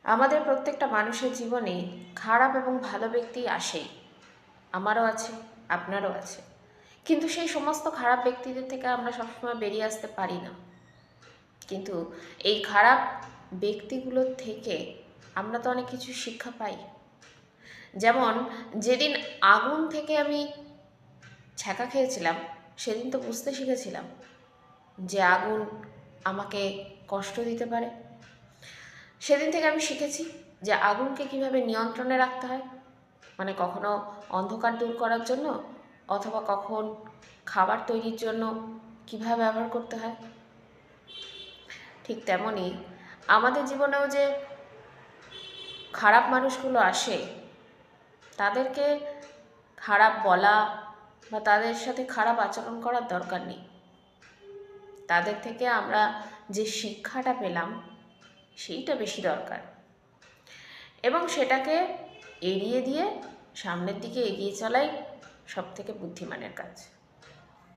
আমাদের প্রত্যেকটা মানুষের জীবনে খারাপ এবং ভালো ব্যক্তি আসেই। আমারও আছে, আপনারও আছে। কিন্তু সেই সমস্ত খারাপ ব্যক্তিদের থেকে আমরা সবসময় বেরিয়ে আসতে পারি না। কিন্তু এই খারাপ ব্যক্তিগুলোর থেকে আমরা তো অনেক কিছু শিক্ষা পাই। যেমন যেদিন আগুন থেকে আমি ছ্যাঁকা খেয়েছিলাম, সেদিন তো বুঝতে শিখেছিলাম যে আগুন আমাকে কষ্ট দিতে পারে। সেদিন থেকে আমি শিখেছি যে আগুনকে কিভাবে নিয়ন্ত্রণে রাখতে হয়, মানে কখনো অন্ধকার দূর করার জন্য, অথবা কখন খাবার তৈরির জন্য কিভাবে ব্যবহার করতে হয়। ঠিক তেমনই আমাদের জীবনেও যে খারাপ মানুষগুলো আসে, তাদেরকে খারাপ বলা বা তাদের সাথে খারাপ আচরণ করার দরকার নেই। তাদের থেকে আমরা যে শিক্ষাটা পেলাম সেইটা বেশি দরকার, এবং সেটাকে এড়িয়ে দিয়ে সামনের দিকে এগিয়ে চলাই সবথেকে বুদ্ধিমানের কাজ।